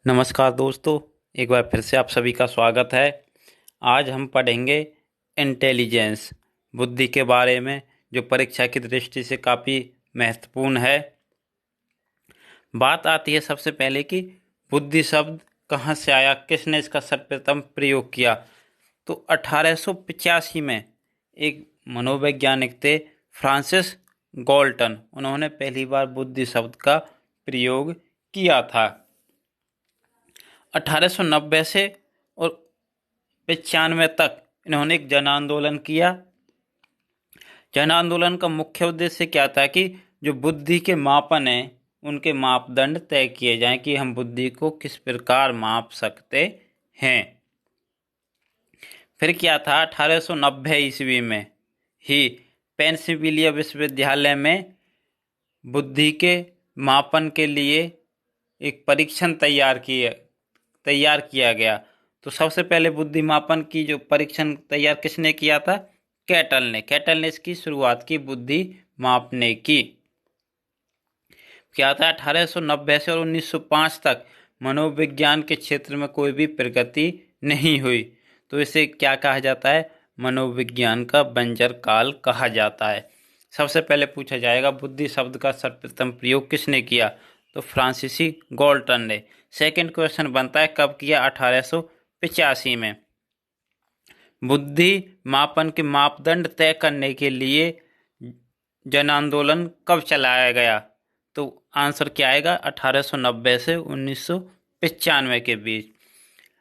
नमस्कार दोस्तों, एक बार फिर से आप सभी का स्वागत है। आज हम पढ़ेंगे इंटेलिजेंस, बुद्धि के बारे में, जो परीक्षा की दृष्टि से काफ़ी महत्वपूर्ण है। बात आती है सबसे पहले कि बुद्धि शब्द कहाँ से आया, किसने इसका सर्वप्रथम प्रयोग किया। तो 1885 में एक मनोवैज्ञानिक थे, फ्रांसिस गॉल्टन। उन्होंने पहली बार बुद्धि शब्द का प्रयोग किया था। 1890 से और 95 तक इन्होंने एक जन आंदोलन किया। जन आंदोलन का मुख्य उद्देश्य क्या था कि जो बुद्धि के मापन है उनके मापदंड तय किए जाएं कि हम बुद्धि को किस प्रकार माप सकते हैं। फिर क्या था, 1890 ईस्वी में ही पेंसिल्वेनिया विश्वविद्यालय में बुद्धि के मापन के लिए एक परीक्षण तैयार किया गया। तो सबसे पहले बुद्धि मापन की जो परीक्षण तैयार किसने किया था? कैटल ने इसकी शुरुआत की बुद्धि मापने की। क्या था, 1890 से और 1905 तक मनोविज्ञान के क्षेत्र में कोई भी प्रगति नहीं हुई। तो इसे क्या कहा जाता है? मनोविज्ञान का बंजर काल कहा जाता है। सबसे पहले पूछा जाएगा बुद्धि शब्द का सर्वप्रथम प्रयोग किसने किया? तो फ्रांसीसी गॉल्टन ने। सेकंड क्वेश्चन बनता है कब किया? 1885 में। बुद्धि मापन के मापदंड तय करने के लिए जन आंदोलन कब चलाया गया? तो आंसर क्या आएगा? 1890 से 1995 के बीच।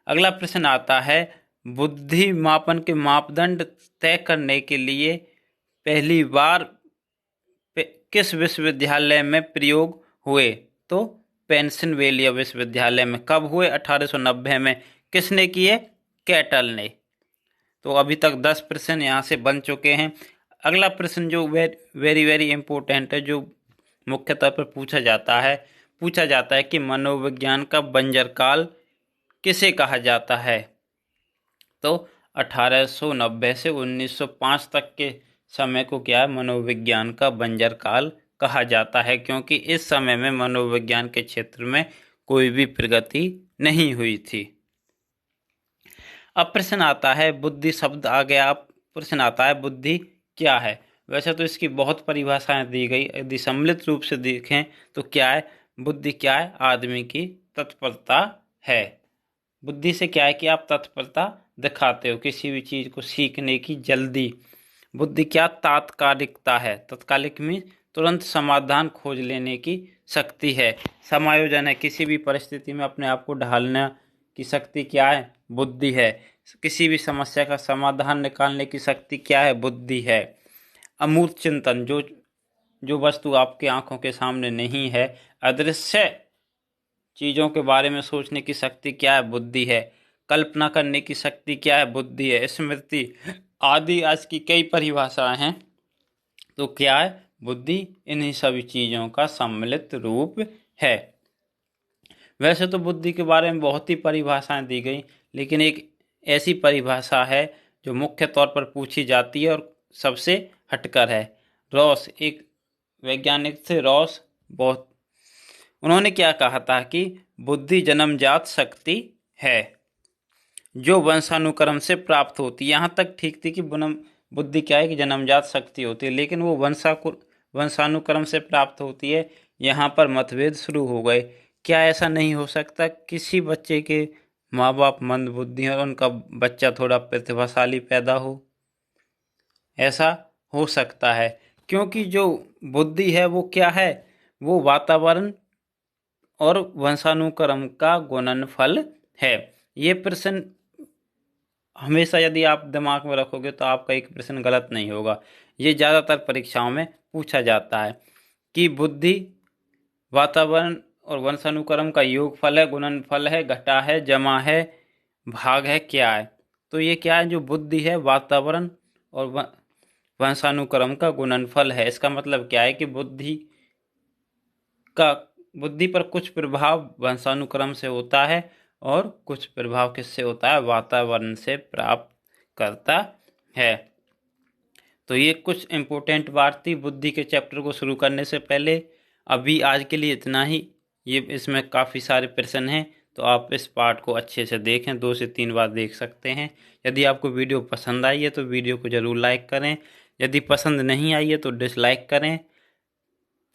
अगला प्रश्न आता है, बुद्धि मापन के मापदंड तय करने के लिए पहली बार किस विश्वविद्यालय में प्रयोग हुए? तो पेंसिल्वेनिया विश्वविद्यालय में। कब हुए? 1890 में। किसने किए? कैटल ने। तो अभी तक 10 प्रश्न यहाँ से बन चुके हैं। अगला प्रश्न जो वेरी वेरी इंपॉर्टेंट है, जो मुख्य तौर पर पूछा जाता है कि मनोविज्ञान का बंजर काल किसे कहा जाता है? तो 1890 से 1905 तक के समय को क्या है? मनोविज्ञान का बंजर काल कहा जाता है, क्योंकि इस समय में मनोविज्ञान के क्षेत्र में कोई भी प्रगति नहीं हुई थी। अब प्रश्न आता है, बुद्धि शब्द आ गया। अब प्रश्न आता है बुद्धि क्या है? वैसे तो इसकी बहुत परिभाषाएं दी गई, यदि सम्मिलित रूप से देखें तो क्या है? बुद्धि क्या है? आदमी की तत्परता है। बुद्धि से क्या है कि आप तत्परता दिखाते हो, किसी भी चीज को सीखने की जल्दी। बुद्धि क्या? तात्कालिकता है। तात्कालिक में तुरंत समाधान खोज लेने की शक्ति है। समायोजन है, किसी भी परिस्थिति में अपने आप को ढालने की शक्ति क्या है? बुद्धि है। किसी भी समस्या का समाधान निकालने की शक्ति क्या है? बुद्धि है। अमूर्त चिंतन, जो वस्तु आपके आंखों के सामने नहीं है, अदृश्य चीजों के बारे में सोचने की शक्ति क्या है? बुद्धि है। कल्पना करने की शक्ति क्या है? बुद्धि है। स्मृति आदि आज की कई परिभाषाएं हैं। तो क्या है? बुद्धि इन्हीं सभी चीजों का सम्मिलित रूप है। वैसे तो बुद्धि के बारे में बहुत ही परिभाषाएं दी गई, लेकिन एक ऐसी परिभाषा है जो मुख्य तौर पर पूछी जाती है और सबसे हटकर है। रॉस, एक वैज्ञानिक थे रॉस, बहुत उन्होंने क्या कहा था कि बुद्धि जन्मजात शक्ति है जो वंशानुक्रम से प्राप्त होती है। यहाँ तक ठीक थी कि बुद्धि क्या है कि जन्मजात शक्ति होती है, लेकिन वो वंशानुक्रम से प्राप्त होती है। यहाँ पर मतभेद शुरू हो गए। क्या ऐसा नहीं हो सकता किसी बच्चे के माँ बाप मंदबुद्धि और उनका बच्चा थोड़ा प्रतिभाशाली पैदा हो? ऐसा हो सकता है, क्योंकि जो बुद्धि है वो क्या है? वो वातावरण और वंशानुक्रम का गुणनफल है। ये प्रश्न हमेशा यदि आप दिमाग में रखोगे तो आपका एक प्रश्न गलत नहीं होगा। ये ज़्यादातर परीक्षाओं में पूछा जाता है कि बुद्धि वातावरण और वंशानुक्रम का योगफल है, गुणनफल है, घटा है, जमा है, भाग है, क्या है? तो ये क्या है? जो बुद्धि है वातावरण और वंशानुक्रम का गुणनफल है। इसका मतलब क्या है कि बुद्धि पर कुछ प्रभाव वंशानुक्रम से होता है और कुछ प्रभाव किससे होता है? वातावरण से प्राप्त करता है। तो ये कुछ इम्पोर्टेंट बात थी बुद्धि के चैप्टर को शुरू करने से पहले। अभी आज के लिए इतना ही। ये इसमें काफ़ी सारे प्रश्न हैं, तो आप इस पार्ट को अच्छे से देखें, 2 से 3 बार देख सकते हैं। यदि आपको वीडियो पसंद आई है तो वीडियो को ज़रूर लाइक करें, यदि पसंद नहीं आई है तो डिसलाइक करें।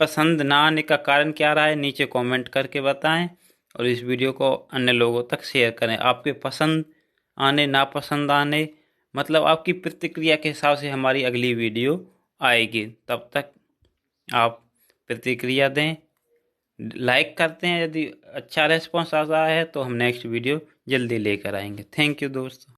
पसंद ना आने का कारण क्या रहा है नीचे कमेंट करके बताएं, और इस वीडियो को अन्य लोगों तक शेयर करें। आपके पसंद आने नापसंद आने मतलब आपकी प्रतिक्रिया के हिसाब से हमारी अगली वीडियो आएगी। तब तक आप प्रतिक्रिया दें, लाइक करते हैं। यदि अच्छा रेस्पॉन्स आ रहा है तो हम नेक्स्ट वीडियो जल्दी लेकर आएंगे। थैंक यू दोस्तों।